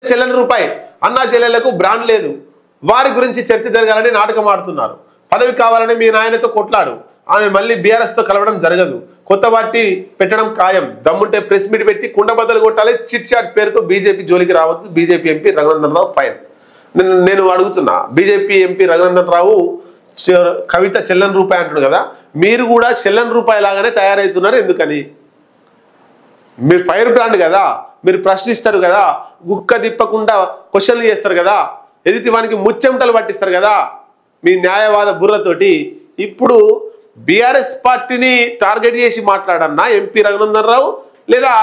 చెల్లెల రూపాయి అన్నా చెల్లెలకు బ్రాండ్ లేదు, వారి గురించి చర్చ జరగాలని నాటకం ఆడుతున్నారు. పదవి కావాలని మీ నాయనతో కొట్లాడు, ఆమె మళ్ళీ బీఆర్ఎస్తో కలవడం జరగదు, కొత్త పార్టీ పెట్టడం ఖాయం, దమ్ముంటే ప్రెస్ మీట్ పెట్టి కుండబద్దలు కొట్టాలి, చిట్ చాట్ పేరుతో బీజేపీ జోలికి రావద్దు, BJP MP Raghunandan Rao fine. నేను అడుగుతున్నా, బీజేపీ ఎంపీ రఘునందన్ రావు కవిత చెల్లెన్ రూపాయి అంటున్నారు కదా, మీరు కూడా చెల్లెన్ రూపాయి లాగానే తయారవుతున్నారు ఎందుకని? మీరు ఫైర్ బ్రాండ్ కదా, మీరు ప్రశ్నిస్తారు కదా, గుక్క తిప్పకుండా క్వశ్చన్లు చేస్తారు కదా, ఎదుటివానికి ముచ్చెమటలు పట్టిస్తారు కదా మీ న్యాయవాద బుర్రతోటి. ఇప్పుడు బీఆర్ఎస్ పార్టీని టార్గెట్ చేసి మాట్లాడన్నా ఎంపీ రఘునందన్ రావు, లేదా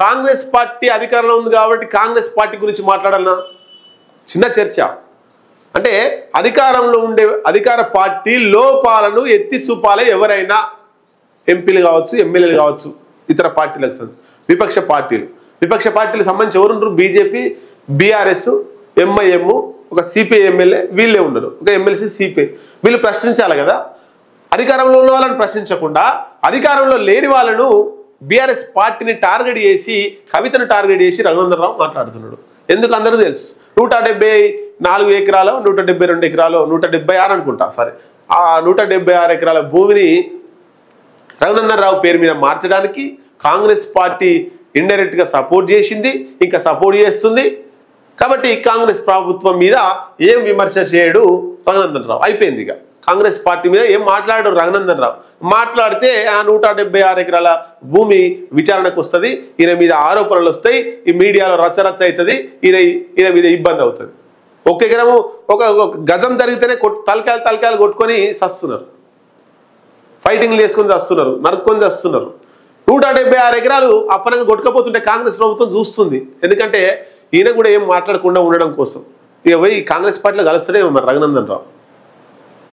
కాంగ్రెస్ పార్టీ అధికారంలో ఉంది కాబట్టి కాంగ్రెస్ పార్టీ గురించి మాట్లాడన్నా? చిన్న చర్చ. అంటే అధికారంలో ఉండే అధికార పార్టీ లోపాలను ఎత్తి చూపాలే ఎవరైనా, ఎంపీలు కావచ్చు, ఎమ్మెల్యేలు కావచ్చు, ఇతర పార్టీలకు విపక్ష పార్టీలకు సంబంధించి ఎవరున్నారు? బీజేపీ, బీఆర్ఎస్, ఎంఐఎం, ఒక సిపిఐ ఎమ్మెల్యే వీళ్ళే ఉన్నారు, ఒక ఎమ్మెల్సీ సిపిఐ. వీళ్ళు ప్రశ్నించాలి కదా. అధికారంలో ఉన్న వాళ్ళని ప్రశ్నించకుండా అధికారంలో లేని వాళ్ళను బీఆర్ఎస్ పార్టీని టార్గెట్ చేసి, కవితను టార్గెట్ చేసి రఘునందన్ రావు మాట్లాడుతున్నాడు. ఎందుకు అందరూ తెలుసు. 174 ఎకరాలు, 172 ఎకరాలు, 176 అనుకుంటా, సరే, ఆ 176 ఎకరాల భూమిని రఘునందన్ రావు పేరు మీద మార్చడానికి కాంగ్రెస్ పార్టీ ఇండైరెక్ట్గా సపోర్ట్ చేసింది, ఇంకా సపోర్ట్ చేస్తుంది. కాబట్టి కాంగ్రెస్ ప్రభుత్వం మీద ఏం విమర్శ చేయడు రఘునందన్ రావు. అయిపోయింది. ఇక కాంగ్రెస్ పార్టీ మీద ఏం మాట్లాడు రఘునందన్ రావు. మాట్లాడితే ఆ 176 ఎకరాల భూమి విచారణకు వస్తుంది, ఈయన మీద ఆరోపణలు వస్తాయి, ఈ మీడియాలో రచ్చరచ్చ అవుతుంది, ఈయన మీద ఇబ్బంది అవుతుంది. ఒక ఎకరము ఒక గజం జరిగితేనే తలకాయలు కొట్టుకొని చస్తున్నారు, ఫైటింగ్లు వేసుకొని చస్తున్నారు, నరుక్కొని చస్తున్నారు. 176 ఎకరాలు అప్పనంగా కొట్టుకపోతుంటే కాంగ్రెస్ ప్రభుత్వం చూస్తుంది. ఎందుకంటే ఈయన కూడా ఏం మాట్లాడకుండా ఉండడం కోసం. ఇక పోయి కాంగ్రెస్ పార్టీలో కలుస్తాడే మరి రఘునందన్ రావు.